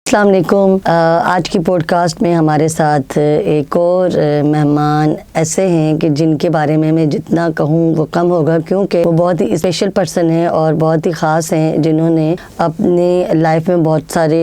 अस्सलाम वालेकुम। आज की पॉडकास्ट में हमारे साथ एक और मेहमान ऐसे हैं कि जिनके बारे में मैं जितना कहूँ वो कम होगा, क्योंकि वो बहुत ही स्पेशल पर्सन हैं और बहुत ही ख़ास हैं, जिन्होंने अपनी लाइफ में बहुत सारे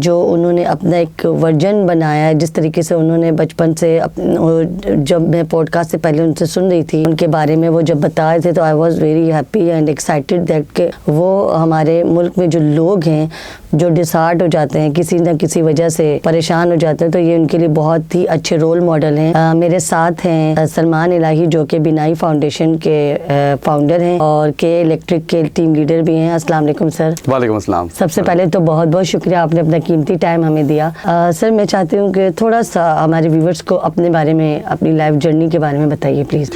उन्होंने अपना एक वर्जन बनाया है। जिस तरीके से उन्होंने बचपन से जब मैं पॉडकास्ट से पहले उनसे सुन रही थी, उनके बारे में वो जब बता रहे थे तो I was very happy and excited that कि वो हमारे मुल्क में जो लोग हैं जो डिसहार्ट हो जाते हैं, किसी न किसी वजह से परेशान हो जाते हैं, तो ये उनके लिए बहुत ही अच्छे रोल मॉडल हैं। मेरे साथ हैं सलमान इलाही, जो कि बिनाई फाउंडेशन के फाउंडर हैं और के इलेक्ट्रिक के टीम लीडर भी हैं। अस्सलाम वालेकुम सर। वालेकुम अस्सलाम। सबसे पहले तो बहुत बहुत शुक्रिया, आपने अपना कीमती टाइम हमें दिया। सर, मैं चाहती हूँ कि थोड़ा सा हमारे व्यूवर्स को अपने बारे में, अपनी लाइफ जर्नी के बारे में बताइए please.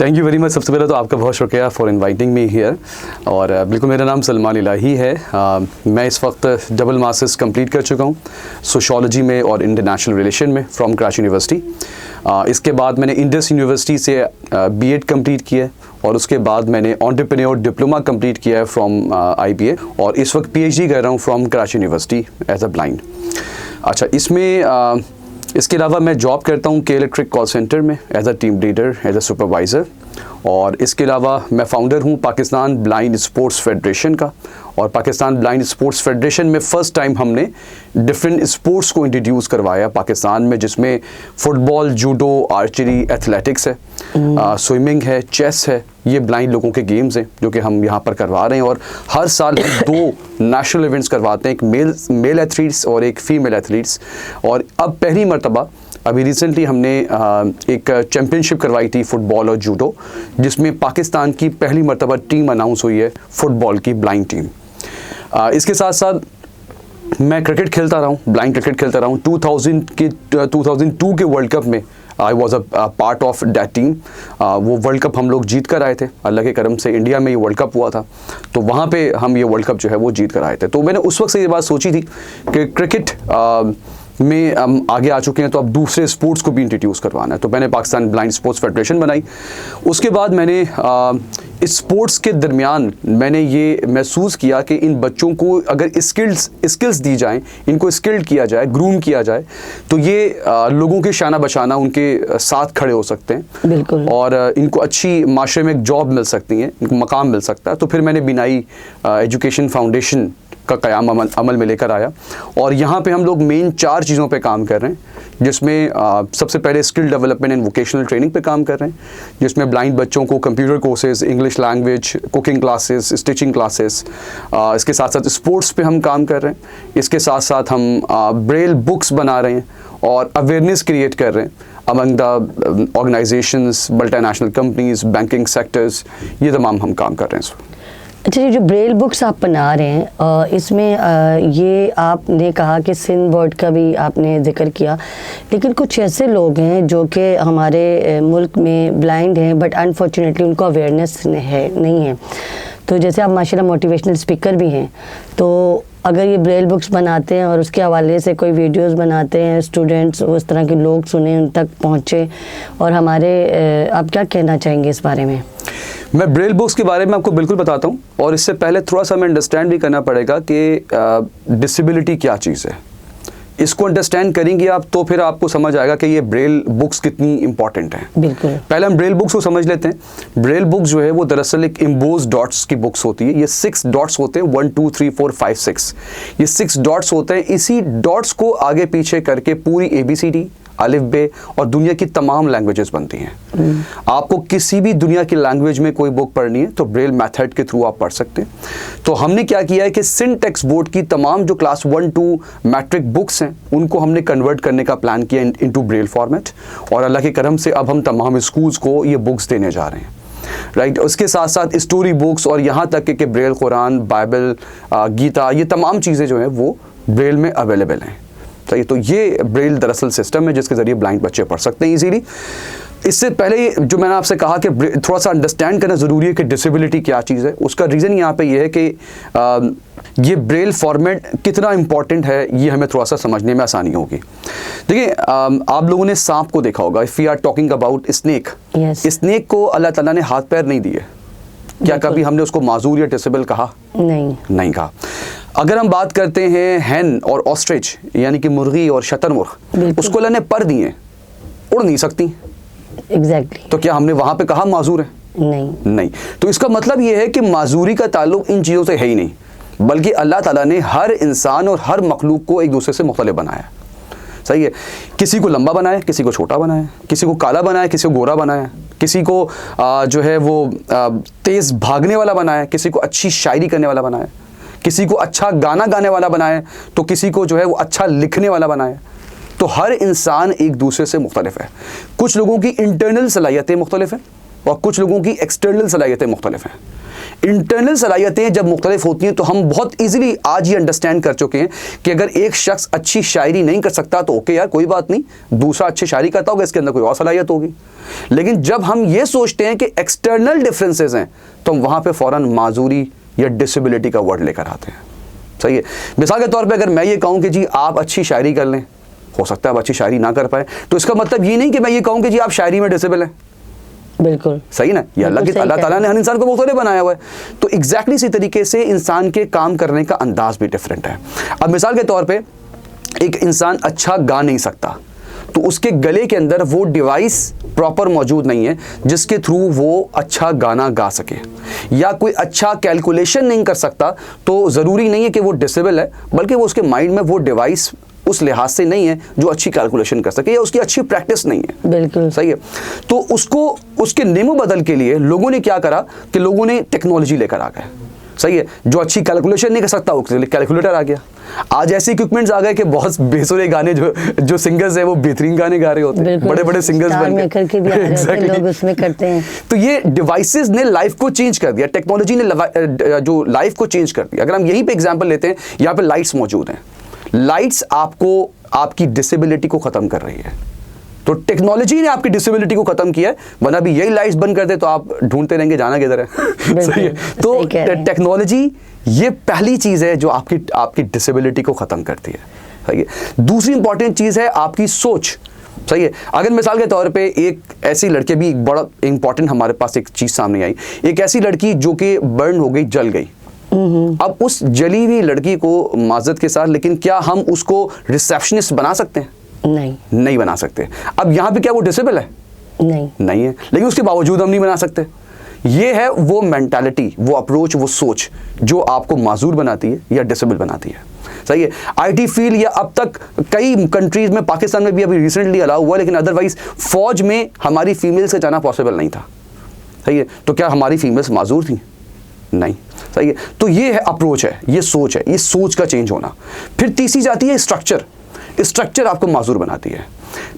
Thank you very much. सबसे पहले तो आपका बहुत शुक्रिया फॉर इनवाइटिंग मी हियर। और बिल्कुल मेरा नाम सलमान इलाही है। मैं इस वक्त डबल मास्टर्स कंप्लीट कर चुका हूँ सोशियोलॉजी में और इंटरनेशनल रिलेशन में फ्रॉम कराची यूनिवर्सिटी। इसके बाद मैंने इंडस यूनिवर्सिटी से बीएड कंप्लीट किया है और उसके बाद मैंने एंटरप्रेन्योर डिप्लोमा कंप्लीट किया है फ्रॉम आईबीए, और इस वक्त पीएचडी कर रहा हूँ from Karachi university as a blind. अच्छा, इसके अलावा मैं जॉब करता हूँ के इलेक्ट्रिक कॉल सेंटर में as a team leader, as a supervisor. और इसके अलावा मैं फाउंडर हूँ पाकिस्तान ब्लाइंड स्पोर्ट्स फेडरेशन का। और पाकिस्तान ब्लाइंड स्पोर्ट्स फेडरेशन में फ़र्स्ट टाइम हमने डिफरेंट स्पोर्ट्स को इंट्रोड्यूस करवाया पाकिस्तान में, जिसमें फ़ुटबॉल, जूडो, आर्चरी, एथलेटिक्स है, स्विमिंग है, चेस है। ये ब्लाइंड लोगों के गेम्स हैं जो कि हम यहाँ पर करवा रहे हैं। और हर साल 2 नेशनल इवेंट्स करवाते हैं, एक मेल एथलीट्स और एक फ़ीमेल एथलीट्स। और अब पहली मरतबा अभी रिसेंटली हमने एक चैम्पियनशिप करवाई थी फ़ुटबॉल और जूडो, जिसमें पाकिस्तान की पहली मरतबा टीम अनाउंस हुई है, फ़ुटबॉल की ब्लाइंड टीम। इसके साथ साथ मैं क्रिकेट खेलता रहा हूँ, ब्लाइंड क्रिकेट खेलता रहा हूँ। 2002 के वर्ल्ड कप में I was a part of that team. वो वर्ल्ड कप हम लोग जीत कर आए थे, अल्लाह के करम से इंडिया में ये वर्ल्ड कप हुआ था, तो वहाँ पे हम ये वर्ल्ड कप जो है वो जीत कर आए थे। तो मैंने उस वक्त से ये बात सोची थी कि क्रिकेट में हम आगे आ चुके हैं तो अब दूसरे स्पोर्ट्स को भी इंट्रोड्यूस करवाना है, तो मैंने पाकिस्तान ब्लाइंड स्पोर्ट्स फेडरेशन बनाई। उसके बाद मैंने इस स्पोर्ट्स के दरमियान मैंने ये महसूस किया कि इन बच्चों को अगर स्किल्स दी जाएं, इनको स्किल्ड किया जाए, ग्रूम किया जाए, तो ये लोगों के शाना बशाना उनके साथ खड़े हो सकते हैं। बिल्कुल। और इनको अच्छी माशरे में एक जॉब मिल सकती है, इनको मकाम मिल सकता है। तो फिर मैंने बिनाई एजुकेशन फाउंडेशन का क़याम अमल में लेकर आया, और यहाँ पे हम लोग मेन 4 चीज़ों पे काम कर रहे हैं, जिसमें सबसे पहले skill development and vocational training पे काम कर रहे हैं, जिसमें ब्लाइंड बच्चों को computer courses, English language, cooking classes, stitching classes, इसके साथ साथ स्पोर्ट्स पे हम काम कर रहे हैं। इसके साथ साथ हम ब्रेल बुक्स बना रहे हैं और अवेयरनेस क्रिएट कर रहे हैं among the organisations, multinational companies, banking sectors, ये तमाम हम काम कर रहे हैं। अच्छा, ये जो ब्रेल बुक्स आप बना रहे हैं, इसमें ये आपने कहा कि सिंध बोर्ड का भी आपने जिक्र किया, लेकिन कुछ ऐसे लोग हैं जो कि हमारे मुल्क में ब्लाइंड हैं बट अनफॉर्चुनेटली उनको अवेयरनेस नहीं है। तो जैसे आप माशाल्लाह मोटिवेशनल स्पीकर भी हैं, तो अगर ये ब्रेल बुक्स बनाते हैं और उसके हवाले से कोई वीडियोस बनाते हैं, स्टूडेंट्स उस तरह के लोग सुने, उन तक पहुँचे, और आप क्या कहना चाहेंगे इस बारे में? मैं ब्रेल बुक्स के बारे में आपको बिल्कुल बताता हूँ, और इससे पहले थोड़ा सा मैं अंडरस्टैंड भी करना पड़ेगा कि डिसेबिलिटी क्या चीज़ है। इसको अंडरस्टैंड करेंगे आप तो फिर आपको समझ आएगा कि ये ब्रेल बुक्स कितनी इंपॉर्टेंट हैं। बिल्कुल। पहले हम ब्रेल बुक्स को समझ लेते हैं। ब्रेल बुक्स जो है वो दरअसल एक इम्बोज डॉट्स की बुक्स होती है। ये 6 डॉट्स होते हैं, 1 2 3 4 5 6, ये 6 डॉट्स होते हैं। इसी डॉट्स को आगे पीछे करके पूरी ABCD, अलिफ बे और दुनिया की तमाम लैंग्वेजेस बनती हैं। आपको किसी भी दुनिया की लैंग्वेज में कोई बुक पढ़नी है तो ब्रेल मेथड के थ्रू आप पढ़ सकते हैं। तो हमने क्या किया है कि सिंध टेक्स्ट बोर्ड की तमाम जो क्लास 1-2 मैट्रिक बुक्स हैं उनको हमने कन्वर्ट करने का प्लान किया इनटू ब्रेल फॉर्मेट, और अल्लाह के करम से अब हम तमाम स्कूल्स को ये बुक्स देने जा रहे हैं। राइट। उसके साथ साथ स्टोरी बुक्स और यहाँ तक कि ब्रेल, कुरान, बाइबल, गीता, ये तमाम चीज़ें जो हैं वो ब्रेल में अवेलेबल हैं। सही, तो ये ब्रेल दरअसल सिस्टम है जिसके ज़रिए ब्लाइंड बच्चे पढ़ सकते हैं ईजीली। इससे पहले जो मैंने आपसे कहा कि थोड़ा सा अंडरस्टैंड करना ज़रूरी है कि डिसेबिलिटी क्या चीज़ है, उसका रीज़न यहाँ पे ये है कि ये ब्रेल फॉर्मेट कितना इंपॉर्टेंट है, ये हमें थोड़ा सा समझने में आसानी होगी। देखिए, आप लोगों ने सांप को देखा होगा। If we are talking about snake, snake को अल्लाह ताला ने हाथ पैर नहीं दिए। क्या कभी हमने उसको माजूर या डिसेबल कहा? नहीं कहा। अगर हम बात करते हैं हैन और ऑस्ट्रिच यानी कि मुर्गी और शतरमुर्ग, उसको अल्लाह ने पर दिए, उड़ नहीं सकती। एग्जैक्टली। तो क्या हमने वहां पे कहा माजूर है? नहीं। तो इसका मतलब ये है कि माजूरी का ताल्लुक इन चीज़ों से है ही नहीं, बल्कि अल्लाह ताला ने हर इंसान और हर मखलूक को एक दूसरे से मुख्तलिफ बनाया। सही है। किसी को लंबा बनाया, किसी को छोटा बनाया, किसी को काला बनाया, किसी को गोरा बनाया, किसी को जो है वो तेज़ भागने वाला बनाया, किसी को अच्छी शायरी करने वाला बनाया, किसी को अच्छा गाना गाने वाला बनाया, तो किसी को जो है वो अच्छा लिखने वाला बनाया। तो हर इंसान एक दूसरे से मुख्तलिफ है। कुछ लोगों की इंटरनल सलाहियतें मुख्तलिफ हैं और कुछ लोगों की एक्सटर्नल सलाहियतें मुख्तलिफ हैं। इंटरनल सलाहियतें जब मुख्तलिफ होती हैं तो हम बहुत ईजिली आज ये अंडरस्टैंड कर चुके हैं कि अगर एक शख्स अच्छी शायरी नहीं कर सकता तो ओके यार, कोई बात नहीं, दूसरा अच्छी शायरी करता होगा, इसके अंदर कोई और सलाहियत होगी। लेकिन जब हम ये सोचते हैं कि एक्सटर्नल डिफरेंसेस हैं तो हम वहाँ पर फ़ौरन माजूरी या डिसेबिलिटी का वर्ड लेकर आते हैं। सही है। मिसाल के तौर पर अगर मैं ये कहूँ कि जी आप अच्छी शायरी कर लें, हो सकता है आप अच्छी शायरी ना कर पाए, तो इसका मतलब ये नहीं कि मैं ये कहूँ कि जी आप शायरी में डिसेबल हैं। बिल्कुल सही ना। ये अल्लाह ताला ने हर इंसान को मुख्तलिफ बनाया हुआ है। तो एग्जैक्टली इसी तरीके से इंसान के काम करने का अंदाज भी डिफरेंट है। अब मिसाल के तौर पे एक इंसान अच्छा गा नहीं सकता, तो उसके गले के अंदर वो डिवाइस प्रॉपर मौजूद नहीं है जिसके थ्रू वो अच्छा गाना गा सके, या कोई अच्छा कैलकुलेशन नहीं कर सकता, तो ज़रूरी नहीं है कि वो डिसेबल है, बल्कि वो उसके माइंड में वो डिवाइस उस लिहाज से नहीं है जो अच्छी कैलकुलेशन कर सके, या उसकी अच्छी प्रैक्टिस नहीं है। बिल्कुल सही है। तो उसको उसके नेमो बदल के लिए लोगों ने क्या करा कि लोगों ने टेक्नोलॉजी लेकर आ गए। सही है। जो अच्छी कैलकुलेशन नहीं कर सकता उसके लिए कैलकुलेटर आ गया। आज ऐसे इक्विपमेंट्स आ गए कि बहुत बेसुरे गाने जो सिंगर्स हैं वो बेहतरीन गाने गा रहे होते हैं, बड़े बड़े सिंगर्स बन गए, लोग उसमें करते हैं। तो ये डिवाइसेस ने लाइफ को चेंज कर दिया, टेक्नोलॉजी ने जो लाइफ को चेंज कर दिया। अगर हम यहीं पे एग्जांपल लेते हैं, यहाँ पे लाइट्स मौजूद हैं। लाइट्स आपको आपकी डिसेबिलिटी को खत्म कर रही है, तो टेक्नोलॉजी ने आपकी डिसेबिलिटी को खत्म किया है, वरना भी यही लाइट्स बंद कर दे तो आप ढूंढते रहेंगे जाना किधर है। सही है। तो टेक्नोलॉजी ये पहली चीज है जो आपकी डिसेबिलिटी को खत्म करती है। सही है। दूसरी इंपॉर्टेंट चीज है आपकी सोच। सही है। अगर मिसाल के तौर पे एक ऐसी लड़की, भी बड़ा इंपॉर्टेंट हमारे पास एक चीज सामने आई, एक ऐसी लड़की जो कि बर्न हो गई, जल गई। अब उस जली हुई लड़की को माजरत के साथ, लेकिन क्या हम उसको रिसेप्शनिस्ट बना सकते हैं? नहीं बना सकते। अब यहाँ पे क्या वो डिसेबल है? नहीं है, लेकिन उसके बावजूद हम नहीं बना सकते। ये है वो मेंटालिटी, वो अप्रोच, वो सोच जो आपको माजूर बनाती है या डिसेबल बनाती है। सही है। आईटी फील्ड या अब तक कई कंट्रीज में, पाकिस्तान में भी अभी रिसेंटली अलाउ हुआ, लेकिन अदरवाइज फौज में हमारी फीमेल से जाना पॉसिबल नहीं था। सही है। तो क्या हमारी फीमेल्स माजूर थी? नहीं। सही है। तो ये है अप्रोच है, ये सोच है, ये सोच का चेंज होना। फिर तीसरी जाती है स्ट्रक्चर। स्ट्रक्चर आपको माजूर बनाती है।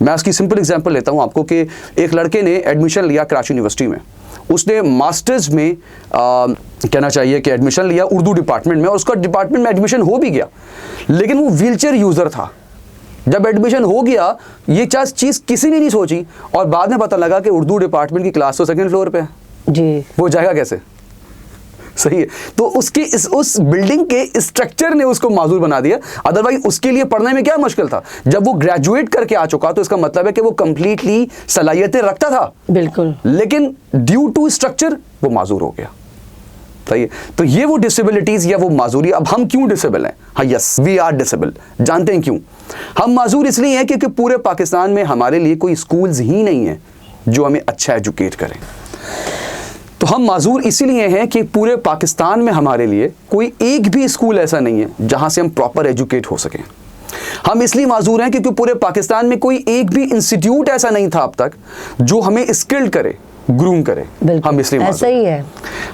मैं इसकी सिंपल एग्जांपल लेता हूं आपको कि एक लड़के ने एडमिशन लिया कराची यूनिवर्सिटी में। उसने मास्टर्स में कहना चाहिए कि एडमिशन लिया उर्दू डिपार्टमेंट में, और उसका डिपार्टमेंट में एडमिशन हो भी गया, लेकिन वो व्हीलचेयर यूज़र था। जब एडमिशन हो गया, ये चीज़ किसी ने नहीं सोची, और बाद में पता लगा कि उर्दू डिपार्टमेंट की क्लास तो 2nd फ्लोर पे है जी, वो जाएगा कैसे? सही है। तो उस बिल्डिंग के स्ट्रक्चर ने उसको माजूर बना दिया। अदरवाइज उसके लिए पढ़ने में क्या मुश्किल था? जब वो ग्रेजुएट करके आ चुका तो इसका मतलब है कि वो कंप्लीटली सलाहियतें रखता था। बिल्कुल। लेकिन ड्यू टू स्ट्रक्चर वो माजूर हो गया। सही है। तो ये वो डिसेबिलिटीज या वो माजूरी। अब हम क्यों डिसेबल हैं? हाँ, यस, वी आर डिसेबल। जानते हैं क्यों हम माजूर? इसलिए हैं क्योंकि पूरे पाकिस्तान में हमारे लिए कोई स्कूल्स ही नहीं है जो हमें अच्छा एजुकेट करें। तो हम माजूर इसीलिए हैं कि पूरे पाकिस्तान में हमारे लिए कोई एक भी स्कूल ऐसा नहीं है जहां से हम प्रॉपर एजुकेट हो सकें। हम इसलिए माजूर हैं क्योंकि पूरे पाकिस्तान में कोई एक भी इंस्टीट्यूट ऐसा नहीं था अब तक जो हमें स्किल्ड करे, ग्रूम करे। हम इसलिए ऐसा ही है।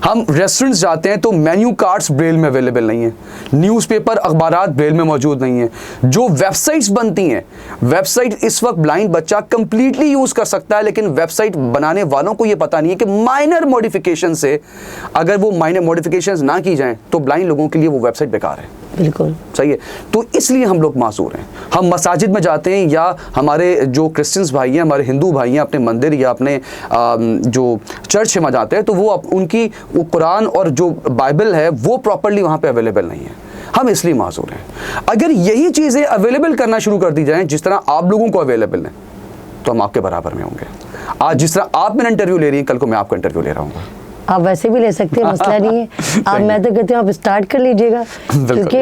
हम रेस्टोरेंट्स जाते हैं तो मेन्यू कार्ड्स ब्रेल में अवेलेबल नहीं है, न्यूज़पेपर अखबारात ब्रेल में मौजूद नहीं है। जो वेबसाइट्स बनती हैं, वेबसाइट इस वक्त ब्लाइंड बच्चा कंप्लीटली यूज़ कर सकता है, लेकिन वेबसाइट बनाने वालों को ये पता नहीं है कि माइनर मॉडिफिकेशन से, अगर वो माइनर मॉडिफिकेशंस ना की जाएं तो ब्लाइंड लोगों के लिए वो वेबसाइट बेकार है। बिल्कुल सही है। तो इसलिए हम लोग मासूर हैं। हम मसाजिद में जाते हैं या हमारे जो क्रिश्चियंस भाई हैं, हमारे हिंदू भाई हैं, अपने मंदिर या अपने जो चर्च में जाते हैं तो वो उनकी वो कुरान और जो बाइबल है वो प्रॉपरली वहाँ पे अवेलेबल नहीं है। हम इसलिए मासूर हैं। अगर यही चीज़ें अवेलेबल करना शुरू कर दी जाएँ जिस तरह आप लोगों को अवेलेबल है, तो हम आपके बराबर में होंगे। आज जिस तरह आप मेरा इंटरव्यू ले रही हैं, कल को मैं आपका इंटरव्यू ले रहा हूँ। आप वैसे भी ले सकते हैं, मसला नहीं है। आप, मैं तो कहती हूँ आप स्टार्ट कर लीजिएगा, क्योंकि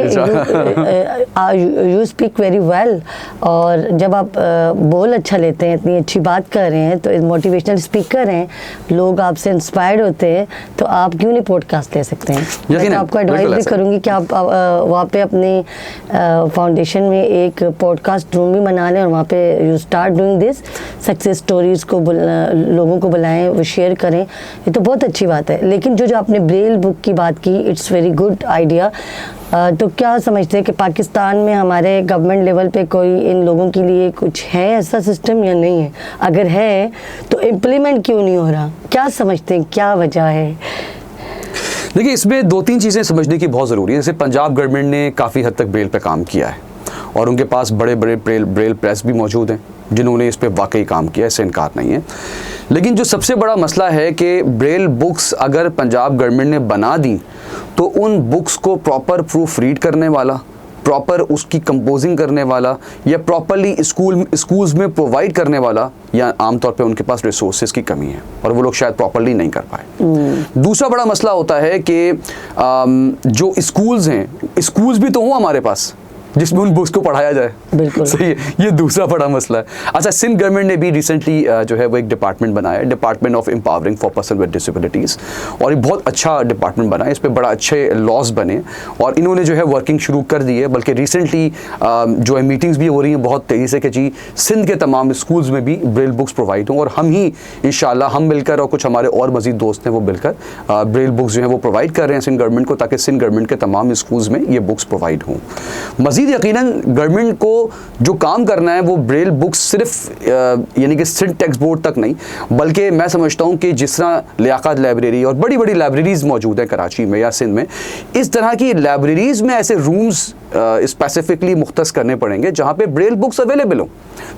यू स्पीक वेरी वेल, और जब आप बोल अच्छा लेते हैं, इतनी अच्छी बात कर रहे हैं, तो मोटिवेशनल स्पीकर हैं, लोग आपसे इंस्पायर्ड होते हैं, तो आप क्यों नहीं पॉडकास्ट ले सकते हैं। मैं तो आपको एडवाइस भी करूँगी कि आप वहाँ पे अपने फाउंडेशन में एक पॉडकास्ट रूम भी बना लें और वहाँ पे you start doing this, success stories को लोगों को बुलाएं, वो शेयर करें। ये तो बहुत अच्छी बात है। लेकिन जो आपने ब्रेल बुक की बात की, इट्स वेरी गुड आइडिया। तो क्या समझते हैं कि पाकिस्तान में हमारे गवर्नमेंट लेवल पे कोई इन लोगों के लिए कुछ है ऐसा सिस्टम या नहीं है? अगर है तो इम्प्लीमेंट क्यों नहीं हो रहा? क्या समझते हैं, क्या वजह है? देखिए, इसमें दो तीन चीज़ें समझने की बहुत ज़रूरी है। जैसे पंजाब गवर्नमेंट ने काफ़ी हद तक ब्रेल पे काम किया है और उनके पास बड़े बड़े ब्रेल प्रेस भी मौजूद हैं जिन्होंने इस पे वाकई काम किया है, इससे इनकार नहीं है। लेकिन जो सबसे बड़ा मसला है कि ब्रेल बुक्स अगर पंजाब गवर्नमेंट ने बना दी तो उन बुक्स को प्रॉपर प्रूफ रीड करने वाला, प्रॉपर उसकी कंपोजिंग करने वाला या प्रॉपरली स्कूल्स में प्रोवाइड करने वाला, या आमतौर पे उनके पास रिसोर्सेज की कमी है और वो लोग शायद प्रॉपरली नहीं कर पाए। दूसरा बड़ा मसला होता है कि जो स्कूल्स हैं, स्कूल्स भी तो हों हमारे पास जिसमें उन बुक्स को पढ़ाया जाए। बिल्कुल सही है, ये दूसरा बड़ा मसला है। अच्छा, सिंध गवर्नमेंट ने भी रिसेंटली जो है वो एक डिपार्टमेंट बनाया है, department of empowering for person with disabilities, और ये बहुत अच्छा डिपार्टमेंट बना है। इस पर बड़ा अच्छे लॉज बने और इन्होंने जो है वर्किंग शुरू कर दी है। बल्कि रिसेंटली जो है मीटिंग्स भी हो रही हैं बहुत तेज़ी से कि जी सिंध के तमाम स्कूल्स में भी ब्रेल बुक्स प्रोवाइड हों, और हम ही इंशाल्लाह हम मिलकर और कुछ हमारे और मज़ीद दोस्त हैं वो मिलकर ब्रेल बुक्स जो हैं वो प्रोवाइड कर रहे हैं सिंध गवर्नमेंट को, ताकि सिंध गवर्नमेंट के तमाम स्कूल्स में ये बुक्स प्रोवाइड हों। मज़ीद यकीनन गवर्नमेंट को जो काम करना है वो ब्रेल बुक्स सिर्फ यानी कि सिंध टेक्स्ट बोर्ड तक नहीं, बल्कि मैं समझता हूँ कि जिस तरह लियाकत लाइब्रेरी और बड़ी बड़ी लाइब्रेरीज़ मौजूद हैं कराची में या सिंध में, इस तरह की लाइब्रेरीज़ में ऐसे रूम्स स्पेसिफिकली मुख्तस करने पड़ेंगे जहाँ पे ब्रेल बुक्स अवेलेबल हों।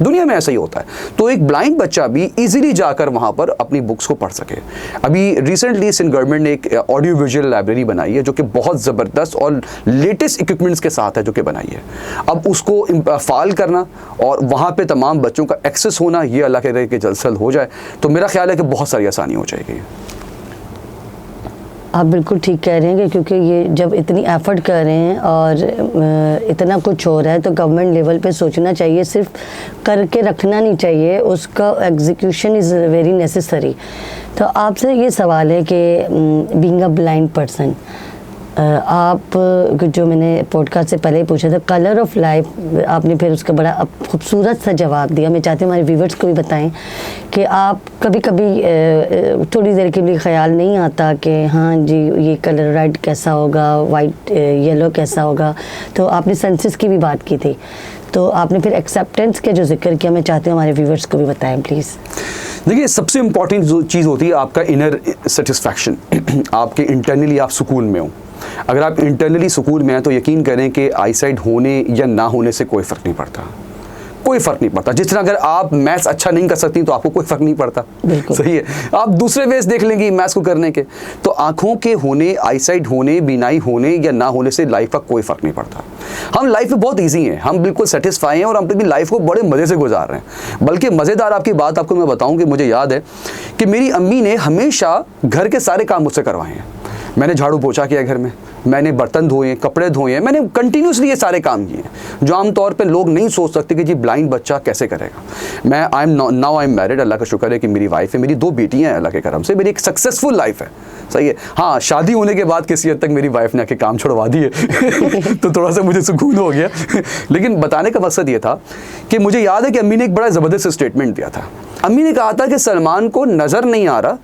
दुनिया में ऐसा ही होता है, तो एक ब्लाइंड बच्चा भी इजीली जाकर वहाँ पर अपनी बुक्स को पढ़ सके। अभी रिसेंटली सिंध गवर्नमेंट ने एक ऑडियो विजुअल लाइब्रेरी बनाई है जो कि बहुत ज़बरदस्त और लेटेस्ट इक्विपमेंट्स के साथ है जो कि बनाई है। अब उसको फाल करना और वहाँ पे तमाम बच्चों का एक्सेस होना, ये अल्लाह करे कि जल्द से जल्द हो जाए, तो मेरा ख्याल है कि बहुत सारी आसानी हो जाएगी। आप बिल्कुल ठीक कह रहे हैं कि क्योंकि ये जब इतनी एफर्ट कर रहे हैं और इतना कुछ हो रहा है तो गवर्नमेंट लेवल पे सोचना चाहिए, सिर्फ करके रखना नहीं चाहिए, उसका एग्जीक्यूशन इज़ वेरी नेसेसरी। तो आपसे ये सवाल है कि बीइंग अ ब्लाइंड पर्सन, आप जो मैंने पॉडकास्ट से पहले ही पूछा था कलर ऑफ लाइफ, आपने फिर उसका बड़ा खूबसूरत सा जवाब दिया। मैं चाहती हूँ हमारे व्यूवर्स को भी बताएं कि आप कभी कभी थोड़ी देर के लिए ख्याल नहीं आता कि हाँ जी ये कलर रेड कैसा होगा, वाइट येलो कैसा होगा, तो आपने सेंसेस की भी बात की थी, तो आपने फिर एक्सेप्टेंस के जो जिक्र किया, मैं चाहती हूँ हमारे व्यूवर्स को भी बताएं प्लीज़। देखिए, सबसे इम्पॉर्टेंट जो चीज़ होती है आपका इनर सेटिस्फैक्शन, आपके इंटरनली आप सुकून में हो। अगर आप इंटरनली सुकून में हैं तो यकीन करें कि आईसाइट होने या ना होने से कोई फ़र्क नहीं पड़ता, कोई फ़र्क नहीं पड़ता। जिस तरह अगर आप मैथ्स अच्छा नहीं कर सकती तो आपको कोई फ़र्क नहीं पड़ता, सही है, आप दूसरे वेज देख लेंगे मैथ्स को करने के। तो आँखों के होने, आईसाइट होने, बीनाई होने या ना होने से लाइफ का कोई फ़र्क नहीं पड़ता। हम लाइफ में बहुत ईजी हैं, हम बिल्कुल सेटिस्फाई हैं और हम अपनी लाइफ को बड़े मज़े से गुजार रहे हैं। बल्कि मज़ेदार आपकी बात आपको मैं बताऊँ कि मुझे याद है कि मेरी अम्मी ने हमेशा घर के सारे काम मुझसे करवाए हैं। मैंने झाड़ू पोछा किया घर में, मैंने बर्तन धोए, कपड़े धोए, मैंने कंटिन्यूसली ये सारे काम किए जो आमतौर पे लोग नहीं सोच सकते कि जी ब्लाइंड बच्चा कैसे करेगा। मैं नाउ आई एम मैरिड, अल्लाह का शुक्र है कि मेरी वाइफ है, मेरी 2 बेटियां हैं अल्लाह के करम से, मेरी एक सक्सेसफुल लाइफ है, सही है। हाँ, शादी होने के बाद किसी हद तक मेरी वाइफ ने आके काम छुड़वा दिए तो थोड़ा सा मुझे सुकून हो गया लेकिन बताने का मकसद ये था कि मुझे याद है कि अम्मी ने एक बड़ा ज़बरदस्त स्टेटमेंट दिया था। अम्मी ने कहा था कि सलमान को नज़र नहीं आ रहा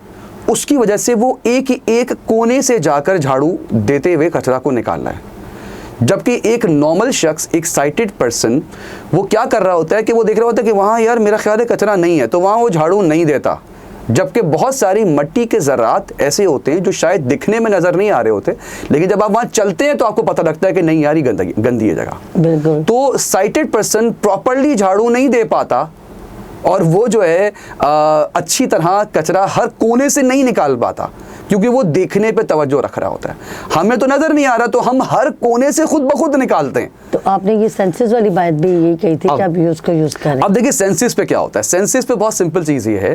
उसकी वजह से वो एक कोने से जाकर झाड़ू देते हुए कचरा को निकाल रहा है। जबकि एक नॉर्मल शख्स, एक साइटेड पर्सन, वो क्या कर रहा होता है कि वो देख रहा होता है कि वहाँ यार मेरा ख्याल है कचरा नहीं है, तो वहाँ वो झाड़ू नहीं देता। जबकि बहुत सारी मिट्टी के ज़रात ऐसे होते हैं जो शायद दिखने में नज़र नहीं आ रहे होते, लेकिन जब आप वहाँ चलते हैं तो आपको पता लगता है कि नहीं यार ये गंदी है जगह। बिल्कुल। तो साइटेड पर्सन प्रॉपरली झाड़ू नहीं दे पाता और वो जो है अच्छी तरह कचरा हर कोने से नहीं निकाल पाता, क्योंकि वो देखने पे तवज्जो रख रहा होता है। हमें तो नज़र नहीं आ रहा, तो हम हर कोने से खुद ब खुद निकालते हैं। तो आपने ये सेंसेस वाली बात भी यही कही थी कि आप उसको यूज़ करें। अब देखिए सेंसेस पे क्या होता है। सेंसेस पे बहुत सिंपल चीज़ ये है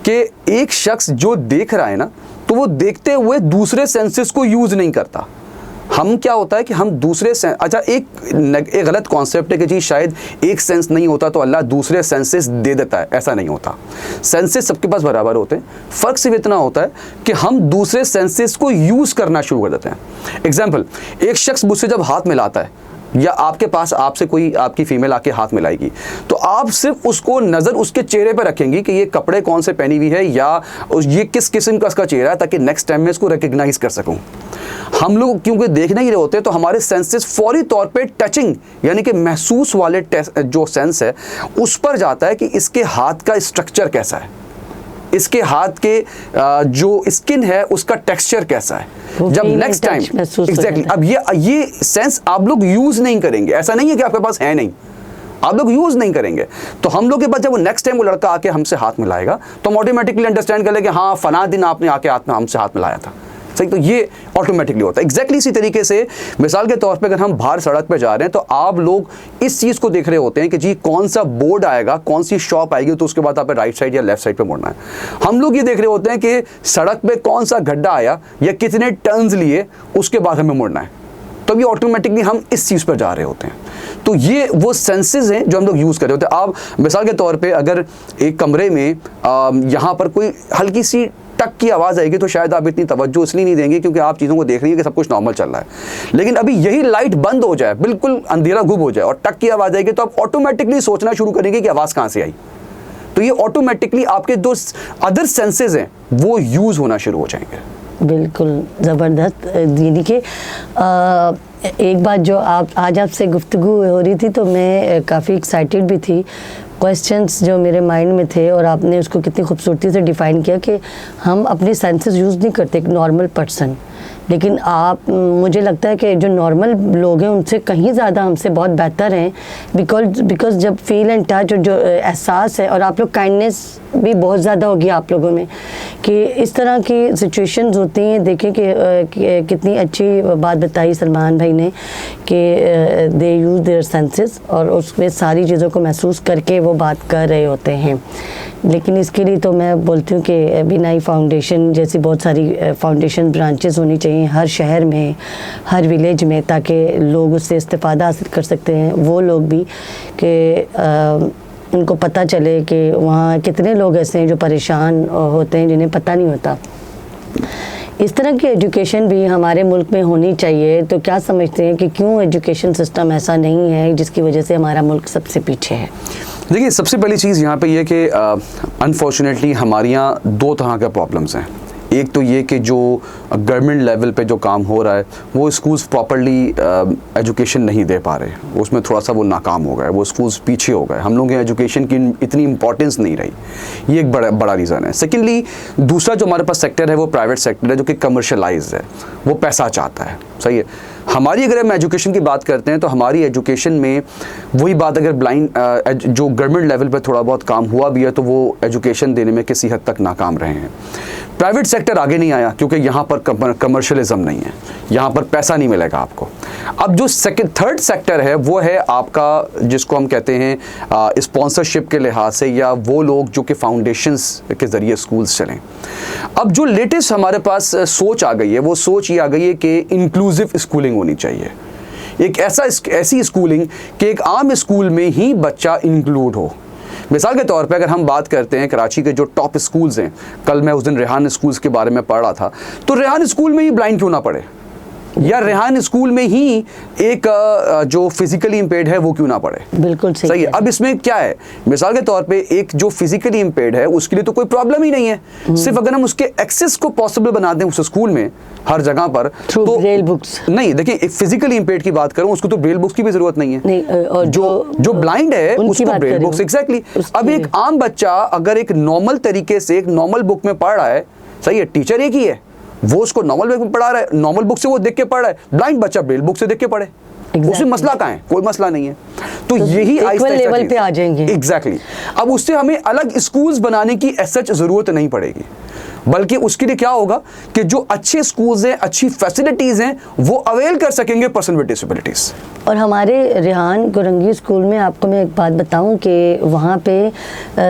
कि एक शख्स जो देख रहा है ना, तो वो देखते हुए दूसरे सेंसेस को यूज़ नहीं करता। हम क्या होता है कि हम दूसरे अच्छा एक गलत कॉन्सेप्ट है कि जी शायद एक सेंस नहीं होता तो अल्लाह दूसरे सेंसेस दे देता है, ऐसा नहीं होता। सेंसेस सबके पास बराबर होते हैं, फ़र्क सिर्फ इतना होता है कि हम दूसरे सेंसेस को यूज़ करना शुरू कर देते हैं। एग्जाम्पल, एक शख्स मुझसे जब हाथ मिलाता है या आपके पास आपसे कोई आपकी फीमेल आके हाथ मिलाएगी, तो आप सिर्फ उसको नज़र उसके चेहरे पर रखेंगी कि ये कपड़े कौन से पहनी हुई है या ये किस किस्म का उसका चेहरा है, ताकि नेक्स्ट टाइम में इसको रिकग्नाइज कर सकूं। हम लोग क्योंकि देख नहीं रहे होते, तो हमारे सेंसेस फौरी तौर पे टचिंग यानी कि महसूस वाले जो सेंस है उस पर जाता है कि इसके हाथ का स्ट्रक्चर कैसा है, इसके हाथ के जो स्किन है उसका टेक्सचर कैसा है। जब नेक्स्ट टाइम एग्जैक्टली अब ये सेंस आप लोग यूज नहीं करेंगे, ऐसा नहीं है कि आपके पास है नहीं, आप लोग यूज नहीं करेंगे। तो हम लोग के पास जब वो नेक्स्ट टाइम वो लड़का आके हमसे हाथ मिलाएगा तो हम ऑटोमेटिकली अंडरस्टैंड कर लेंगे हाँ फला दिन आपने आके हमसे हाथ मिलाया था, सही। तो ये ऑटोमेटिकली होता है। एग्जैक्टली इसी तरीके से मिसाल के तौर पे अगर हम बाहर सड़क पे जा रहे हैं तो आप लोग इस चीज़ को देख रहे होते हैं कि जी कौन सा बोर्ड आएगा, कौन सी शॉप आएगी, तो उसके बाद आप राइट साइड या लेफ्ट साइड पे मुड़ना है। हम लोग ये देख रहे होते हैं कि सड़क पे कौन सा गड्ढा आया या कितने टर्न्स लिए, उसके बाद हमें मुड़ना है। तो ये ऑटोमेटिकली हम इस चीज़ पर जा रहे होते हैं। तो ये वो सेंसेस हैं जो हम लोग यूज़ कर रहे होते हैं। आप मिसाल के तौर पे अगर एक कमरे में यहाँ पर कोई हल्की सी टक की आवाज़ आएगी तो शायद आप इतनी तवज्जो इसलिए नहीं देंगे क्योंकि आप चीज़ों को देख रही है कि सब कुछ नॉर्मल चल रहा है। लेकिन अभी यही लाइट बंद हो जाए, बिल्कुल अंधेरा गुम हो जाए और टक की आवाज़ आएगी, तो आप ऑटोमेटिकली सोचना शुरू करेंगे कि आवाज़ कहाँ से आई। तो ये ऑटोमेटिकली आपके जो अदर सेंसेस हैं वो यूज़ होना शुरू हो जाएंगे। बिल्कुल ज़बरदस्त। यानी कि एक बात जो आज आपसे गुफ्तगू हो रही थी तो मैं काफ़ी एक्साइटेड भी थी। क्वेश्चंस जो मेरे माइंड में थे और आपने उसको कितनी खूबसूरती से डिफ़ाइन किया कि हम अपने सेंसेस यूज़ नहीं करते एक नॉर्मल पर्सन, लेकिन आप मुझे लगता है कि जो नॉर्मल लोग हैं उनसे कहीं ज़्यादा हमसे बहुत बेहतर हैं। बिकॉज जब फील एंड टच और जो एहसास है, और आप लोग काइंडनेस भी बहुत ज़्यादा होगी आप लोगों में कि इस तरह की सिचुएशंस होती हैं। देखें कि कितनी अच्छी बात बताई सलमान भाई ने कि दे यूज़ देयर सेंसेस और उसमें सारी चीज़ों को महसूस करके वो बात कर रहे होते हैं। लेकिन इसके लिए तो मैं बोलती हूँ कि बिनाई फाउंडेशन जैसी बहुत सारी फाउंडेशन ब्रांचेस होनी चाहिए हर शहर में, हर विलेज में, ताकि लोग उससे इस्तेफ़ादा हासिल कर सकते हैं। वो लोग भी कि उनको पता चले कि वहाँ कितने लोग ऐसे हैं जो परेशान होते हैं जिन्हें पता नहीं होता। इस तरह की एजुकेशन भी हमारे मुल्क में होनी चाहिए। तो क्या समझते हैं कि क्यों एजुकेशन सिस्टम ऐसा नहीं है जिसकी वजह से हमारा मुल्क सबसे पीछे है? देखिए, सबसे पहली चीज़ यहाँ पे ये कि अनफॉर्चुनेटली हमारे यहाँ दो तरह के प्रॉब्लम्स हैं। एक तो ये कि जो गवर्नमेंट लेवल पे जो काम हो रहा है वो स्कूल्स प्रॉपरली एजुकेशन नहीं दे पा रहे, उसमें थोड़ा सा वो नाकाम हो गए, वो स्कूल्स पीछे हो गए, हम लोगों के एजुकेशन की इतनी इंपॉर्टेंस नहीं रही। ये एक बड़ा रीज़न है। सेकेंडली, दूसरा जो हमारे पास सेक्टर है वो प्राइवेट सेक्टर है जो कि कमर्शलाइज्ड है, वो पैसा चाहता है, सही है। हमारी अगर हम एजुकेशन की बात करते हैं तो हमारी एजुकेशन में वही बात, अगर ब्लाइंड जो गवर्नमेंट लेवल पे थोड़ा बहुत काम हुआ भी है तो वो एजुकेशन देने में किसी हद तक नाकाम रहे हैं। प्राइवेट सेक्टर आगे नहीं आया क्योंकि यहाँ पर कमर्शलिज्म नहीं है, यहाँ पर पैसा नहीं मिलेगा आपको। अब जो थर्ड सेक्टर है वो है आपका, जिसको हम कहते हैं स्पॉन्सरशिप के लिहाज से, या वो लोग जो कि फाउंडेशंस के ज़रिए स्कूल्स चलें। अब जो लेटेस्ट हमारे पास सोच आ गई है वो सोच ये आ गई है कि इंक्लूसिव स्कूलिंग होनी चाहिए। एक ऐसी स्कूलिंग कि एक आम स्कूल में ही बच्चा इंक्लूड हो। मिसाल के तौर पे अगर हम बात करते हैं कराची के जो टॉप स्कूल्स हैं, कल मैं उस दिन रेहान स्कूल्स के बारे में पढ़ रहा था, तो रेहान स्कूल में ही ब्लाइंड क्यों ना पढ़े, या रेहान स्कूल में ही एक जो फिजिकली इम्पेयर्ड है वो क्यों ना पढ़े? बिल्कुल सही है। अब इसमें क्या है, मिसाल के तौर पे एक जो फिजिकली इम्पेयर्ड है उसके लिए तो कोई प्रॉब्लम ही नहीं है, सिर्फ अगर हम उसके एक्सेस को पॉसिबल बना दें उस स्कूल में हर जगह पर, तो ब्रेल बुक्स नहीं, देखिए एक फिजिकली इम्पेयर्ड की बात करूं उसको तो ब्रेल बुक्स की भी जरूरत नहीं है। नहीं, और जो ब्लाइंड है उसको ब्रेल बुक्स, एग्जैक्टली। अब एक आम बच्चा अगर एक नॉर्मल तरीके से एक नॉर्मल बुक में पढ़ रहा है, सही है, टीचर एक ही है, वो उसको नॉर्मल बुक में पढ़ा रहा है, नॉर्मल बुक से वो देख के पढ़ रहा है, ब्लाइंड बच्चा ब्रेल बुक से देख के पढ़े, उसमें मसला कहाँ है? कोई मसला नहीं है। तो यही इक्वल लेवल पे आ जाएंगे। एग्जैक्टली। अब उससे हमें अलग स्कूल्स बनाने की सच जरूरत नहीं पड़ेगी, बल्कि उसके लिए क्या होगा कि जो अच्छे स्कूल्स हैं, अच्छी फैसिलिटीज हैं, वो अवेल कर सकेंगे पर्सन विद डिसेबिलिटीज। और हमारे रेहान गुरंगी स्कूल में आपको मैं एक बात बताऊं कि वहाँ पे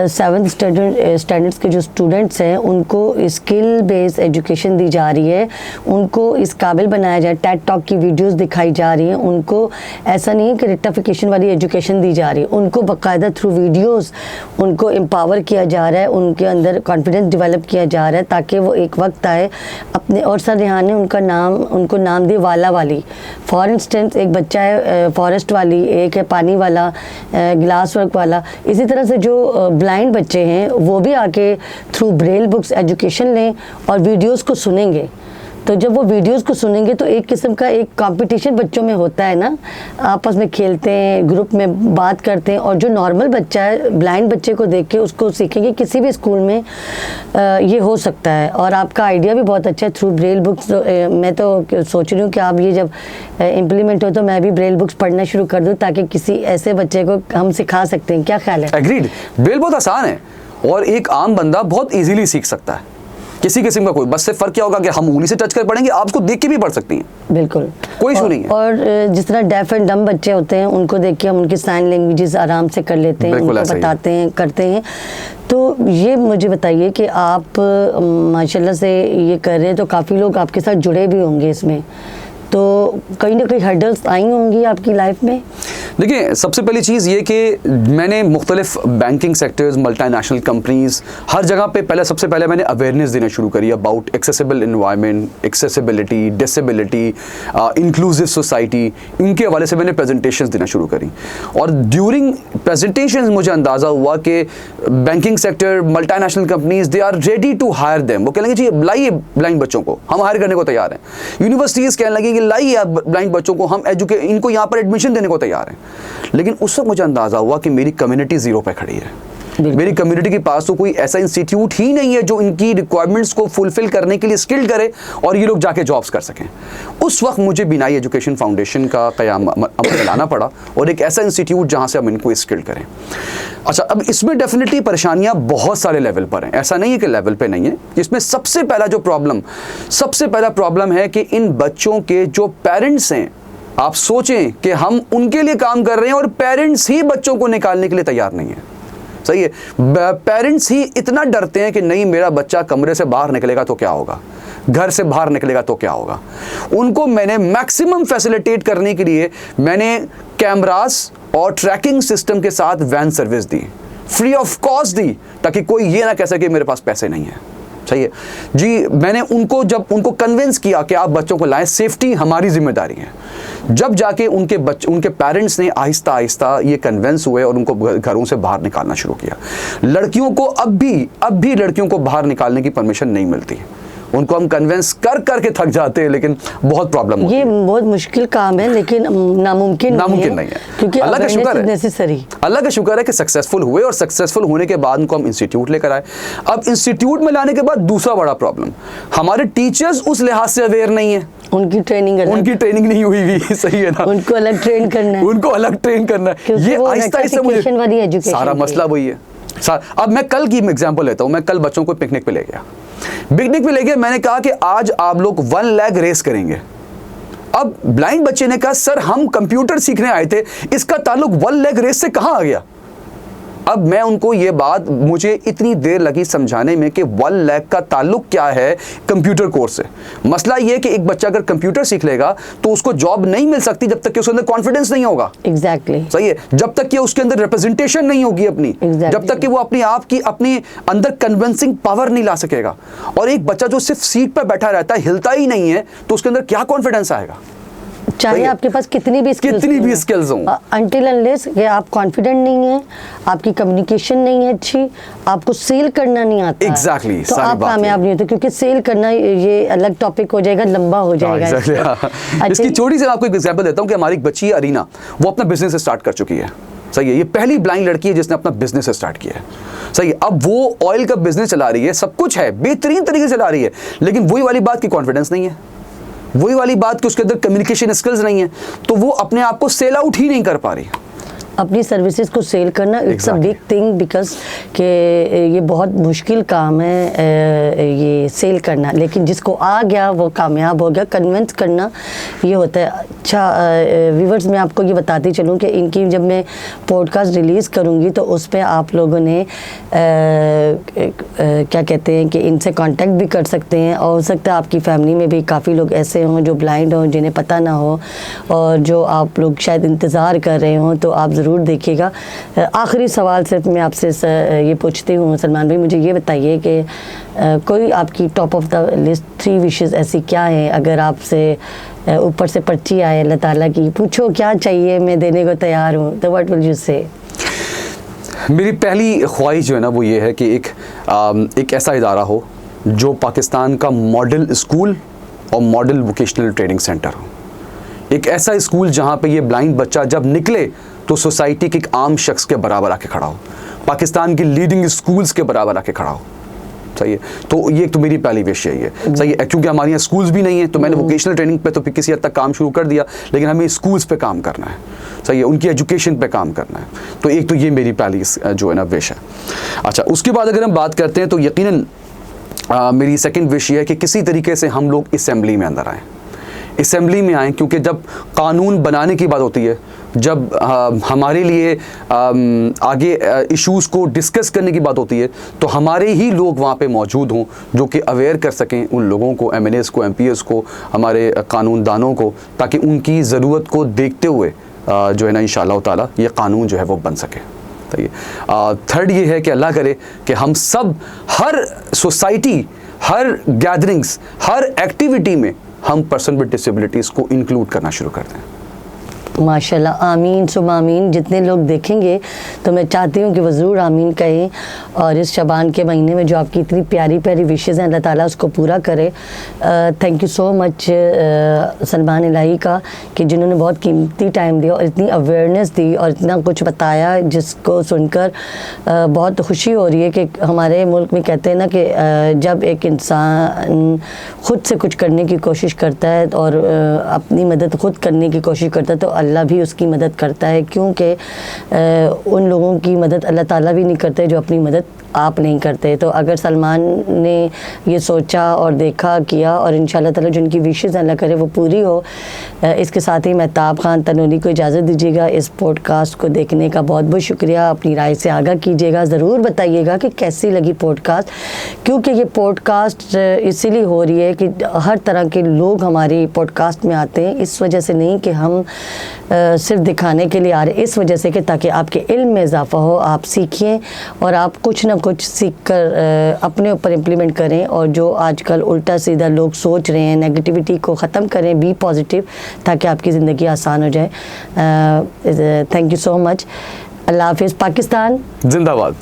7th स्टैंडर्ड्स के जो स्टूडेंट्स हैं उनको स्किल बेस्ड एजुकेशन दी जा रही है, उनको इस काबिल बनाया जा रहा है, टेड टॉक की वीडियोस दिखाई जा रही हैं, उनको ऐसा नहीं है कि रेक्टिफिकेशन वाली एजुकेशन दी जा रही है, उनको बाकायदा थ्रू वीडियोस उनको एम्पावर किया जा रहा है, उनके अंदर कॉन्फिडेंस डेवलप किया जा रहा है ताकि वो एक वक्त आए अपने। और सर रेहान ने उनको नाम दिया वाला वाली। फॉर इंस्टेंस एक बच्चा है फॉरेस्ट वाली, एक है पानी वाला, ग्लास वर्क वाला। इसी तरह से जो ब्लाइंड बच्चे हैं वो भी आके थ्रू ब्रेल बुक्स एजुकेशन लें और वीडियोस को सुनेंगे। तो जब वो वीडियोस को सुनेंगे तो एक किस्म का एक कंपटीशन बच्चों में होता है ना, आपस में खेलते हैं, ग्रुप में बात करते हैं, और जो नॉर्मल बच्चा है ब्लाइंड बच्चे को देख के उसको सीखेंगे। किसी भी स्कूल में ये हो सकता है। और आपका आइडिया भी बहुत अच्छा है थ्रू ब्रेल बुक्स। मैं तो सोच रही हूँ कि आप ये जब इम्प्लीमेंट हो तो मैं भी ब्रेल बुक्स पढ़ना शुरू कर दूँ ताकि किसी ऐसे बच्चे को हम सिखा सकते हैं। क्या ख्याल है? एग्रीड। ब्रेल बहुत आसान है और एक आम बंदा बहुत इजीली सीख सकता है, किसी किस्म का कोई, बस से फर्क क्या होगा कि हम उंगली से टच कर पढ़ेंगे, आप उसको देख के भी पढ़ सकती हैं। बिल्कुल, कोई इशू नहीं है। और जिस तरह डेफ एंड डम बच्चे होते हैं उनको देख के हम उनकी साइन लैंग्वेजेस आराम से कर लेते हैं, उनको बताते हैं, करते हैं। तो ये मुझे बताइए कि आप माशाल्लाह से ये कर रहे हैं तो काफ़ी लोग आपके साथ जुड़े भी होंगे इसमें, तो कहीं ना कहीं हर्डल्स आई होंगी आपकी लाइफ में? देखिए, सबसे पहली चीज़ ये कि मैंने मुख्तलिफ बैंकिंग सेक्टर्स, मल्टीनेशनल कंपनीज, हर जगह पे सबसे पहले मैंने अवेयरनेस देना शुरू करी about accessible environment, accessibility, disability, inclusive society. इनके हवाले से मैंने प्रेजेंटेशंस देना शुरू करी और ड्यूरिंग प्रेजेंटेशंस मुझे अंदाज़ा हुआ कि banking sector, multinational companies, they are ready to hire them. वो कहने लगे जी लाइए ब्लाइंड बच्चों को, हम हायर करने को तैयार हैं। यूनिवर्सिटीज़ कहने लगी कि लाइए ब्लाइंड बच्चों को, हम इनको यहाँ पर एडमिशन देने को तैयार हैं। लेकिन उस वक्त मुझे अंदाजा हुआ कि मेरी कम्युनिटी जीरो पे खड़ी है। मेरी कम्युनिटी के पास तो कोई ऐसा इंस्टीट्यूट ही नहीं है जो इनकी रिक्वायरमेंट्स को फुलफिल करने के लिए स्किल्ड करे और ये लोग जाके जॉब्स कर सकें। उस वक्त मुझे बिनाई एजुकेशन फाउंडेशन का क़याम अमल लाना पड़ा और एक ऐसा इंस्टीट्यूट जहां से हम इनको स्किल्ड करें। अच्छा, अब इसमें डेफिनेटली परेशानियां बहुत सारे लेवल पर हैं, ऐसा नहीं है कि लेवल पे नहीं है। इसमें सबसे पहला प्रॉब्लम है कि इन बच्चों के जो पेरेंट्स हैं, आप सोचें कि हम उनके लिए काम कर रहे हैं और पेरेंट्स ही बच्चों को निकालने के लिए तैयार नहीं है। सही है, पेरेंट्स ही इतना डरते हैं कि नहीं, मेरा बच्चा कमरे से बाहर निकलेगा तो क्या होगा, घर से बाहर निकलेगा तो क्या होगा। उनको मैंने मैक्सिमम फैसिलिटेट करने के लिए मैंने कैमरास और ट्रैकिंग सिस्टम के साथ वैन सर्विस दी, फ्री ऑफ कॉस्ट दी, ताकि कोई ये ना कह सके मेरे पास पैसे नहीं है। सही है जी। मैंने उनको कन्विंस किया कि आप बच्चों को लाएं, सेफ्टी हमारी जिम्मेदारी है। जब जाके उनके पेरेंट्स ने आहिस्ता आहिस्ता ये कन्विंस हुए और उनको घरों से बाहर निकालना शुरू किया। लड़कियों को अब भी लड़कियों को बाहर निकालने की परमिशन नहीं मिलती। उनको हम कन्विंस करके थक जाते हैं, लेकिन बहुत प्रॉब्लम होती है। ये बहुत मुश्किल काम है, लेकिन नामुमकिन नहीं है, क्योंकि अल्लाह का शुक्र है, नेसेसरी। अल्लाह का शुक्र है कि सक्सेसफुल हुए और सक्सेसफुल होने के बाद उनको हम इंस्टीट्यूट लेकर आए। अब इंस्टीट्यूट में लाने के बाद दूसरा बड़ा प्रॉब्लम, हमारे टीचर्स उस लिहाज से अवेयर नहीं है, उनकी ट्रेनिंग नहीं हुई हुई। सही है ना, उनको अलग ट्रेन करना है, ये आहिस्ता आहिस्ता सारा मसला वही है। अब मैं कल की एग्जांपल लेता हूं। मैं कल बच्चों को पिकनिक पे ले गया, मैंने कहा कि आज आप लोग 1 लाख रेस करेंगे। अब ब्लाइंड बच्चे ने कहा सर हम कंप्यूटर सीखने आए थे, इसका ताल्लुक 1 लाख रेस से कहां आ गया? अब मैं उनको ये बात, मुझे इतनी देर लगी समझाने में कि 1 लाख का ताल्लुक क्या है कंप्यूटर कोर्स से। मसला ये है कि एक बच्चा अगर कंप्यूटर सीख लेगा तो उसको जॉब नहीं मिल सकती जब तक कि उसके अंदर कॉन्फिडेंस नहीं होगा। एग्जैक्टली सही है, जब तक कि उसके अंदर रिप्रेजेंटेशन नहीं होगी अपनी, जब तक कि वो अपने आप की अपने अंदर कन्विंसिंग पावर नहीं ला सकेगा। और एक बच्चा जो सिर्फ सीट पर बैठा रहता है, हिलता ही नहीं है, तो उसके अंदर क्या कॉन्फिडेंस आएगा? चाहे आपके पास कितनी भी स्किल्स हों, अनटिल अनलेस कि आप कॉन्फिडेंट नहीं है, आपकी कम्युनिकेशन नहीं है अच्छी, आपको सेल करना नहीं आता एग्जैक्टली, तो आप कामयाब नहीं होते, क्योंकि सेल करना ये अलग टॉपिक हो जाएगा, लंबा हो जाएगा। इसकी छोटी सी आपको एक एग्जांपल देता हूँ कि हमारी एक बच्ची है अरीना, वो अपना बिजनेस स्टार्ट कर चुकी है। सही है, ये पहली ब्लाइंड लड़की है जिसने अपना बिजनेस स्टार्ट किया है। सही है, अब वो ऑयल का बिजनेस चला रही है, सब कुछ है, बेहतरीन तरीके से चला रही है, लेकिन वही वाली बात की कॉन्फिडेंस नहीं है, वही वाली बात कि उसके अंदर कम्युनिकेशन स्किल्स नहीं है, तो वो अपने आप को सेल आउट ही नहीं कर पा रही। अपनी सर्विसेज को सेल करना it's a big thing, because कि ये बहुत मुश्किल काम है ये सेल करना, लेकिन जिसको आ गया वो कामयाब हो गया। कन्विंस करना ये होता है। अच्छा व्यूवर्स, मैं आपको ये बताती चलूँ कि इनकी जब मैं पॉडकास्ट रिलीज़ करूँगी तो उस पर आप लोगों ने क्या कहते हैं कि इनसे कांटेक्ट भी कर सकते हैं, और हो सकता है आपकी फैमिली में भी काफ़ी लोग ऐसे हों जो ब्लाइंड हों, जिन्हें पता ना हो, और जो आप लोग शायद इंतज़ार कर रहे हों, तो आप ज़रूर देखिएगा। आखिरी सवाल सिर्फ मैं आपसे ये पूछती हूँ सलमान भाई, मुझे ये बताइए कि कोई आपकी top of the list 3 wishes ऐसी क्या हैं, अगर आपसे ऊपर से पर्ची आए अल्लाह ताला की, पूछो क्या चाहिए, मैं देने को तैयार हूँ, तो व्हाट विल यू से? मेरी पहली ख्वाहिश जो है ना वो ये है कि एक ऐसा इदारा हो जो पाकिस्तान का मॉडल स्कूल और मॉडल वोकेशनल ट्रेनिंग सेंटर हो। एक ऐसा स्कूल जहाँ पे ये ब्लाइंड बच्चा जब निकले तो सोसाइटी के एक आम शख्स के बराबर आके खड़ा हो, पाकिस्तान की लीडिंग स्कूल्स के बराबर आके खड़ा हो। सही है, तो ये तो मेरी पहली विश यही है। सही है, क्योंकि हमारे यहाँ स्कूल्स भी नहीं है, तो मैंने वोकेशनल ट्रेनिंग पे तो किसी हद तक काम शुरू कर दिया, लेकिन हमें स्कूल्स पे काम करना है। सही है, उनकी एजुकेशन पे काम करना है। तो एक तो ये मेरी पहली जो है ना विश है। अच्छा, उसके बाद अगर हम बात करते हैं तो यकीनन मेरी सेकंड विश ये है कि किसी तरीके से हम लोग असेंबली में अंदर आएँ, असेंबली में आएँ, क्योंकि जब कानून बनाने की बात होती है, जब हमारे लिए आगे इश्यूज़ को डिस्कस करने की बात होती है, तो हमारे ही लोग वहाँ पे मौजूद हों जो कि अवेयर कर सकें उन लोगों को, MNAs को, MPs को, हमारे कानूनदानों को, ताकि उनकी ज़रूरत को देखते हुए जो है ना इंशाअल्लाह ताला ये कानून जो है वो बन सके। तो ये थर्ड ये है कि अल्लाह करे कि हम सब हर सोसाइटी, हर गैदरिंग्स, हर एक्टिविटी में हम पर्सन विद डिसेबिलिटीज़ को इंक्लूड करना शुरू कर दें। माशाल्लाह, आमीन सुम आमीन। जितने लोग देखेंगे तो मैं चाहती हूँ कि वो ज़रूर आमीन कहें, और इस शबान के महीने में जो आपकी इतनी प्यारी प्यारी विशेज़ हैं अल्लाह ताला उसको पूरा करे। Thank you so much Salman Ilahi का, कि जिन्होंने बहुत कीमती टाइम दिया और इतनी अवेयरनेस दी और इतना कुछ बताया, जिसको सुनकर बहुत खुशी हो रही है कि हमारे मुल्क में कहते हैं ना कि जब एक इंसान ख़ुद से कुछ करने की कोशिश करता है और अपनी मदद ख़ुद करने की कोशिश करता है, तो अल्लाह भी उसकी मदद करता है, क्योंकि उन लोगों की मदद अल्लाह ताला भी नहीं करते जो अपनी मदद आप नहीं करते। तो अगर सलमान ने ये सोचा और देखा किया, और इंशाल्लाह ताला जो उनकी विशेज़ अल्लाह करे वो पूरी हो। इसके साथ ही महताब खान तनूनी को इजाज़त दीजिएगा। इस पॉडकास्ट को देखने का बहुत बहुत शुक्रिया। अपनी राय से आगाह कीजिएगा, ज़रूर बताइएगा कि कैसी लगी पॉडकास्ट, क्योंकि ये पॉडकास्ट इसीलिए हो रही है कि हर तरह के लोग हमारी पॉडकास्ट में आते हैं, इस वजह से नहीं कि हम सिर्फ दिखाने के लिए आ रहे, इस वजह से कि ताकि आपके इल्म में इजाफ़ा हो, आप सीखें और आप कुछ ना कुछ सीख कर अपने ऊपर इम्प्लीमेंट करें, और जो आजकल उल्टा सीधा लोग सोच रहे हैं, नेगेटिविटी को ख़त्म करें, बी पॉजिटिव, ताकि आपकी ज़िंदगी आसान हो जाए। Thank you so much. अल्लाह हाफ़िज़। पाकिस्तान जिंदाबाद।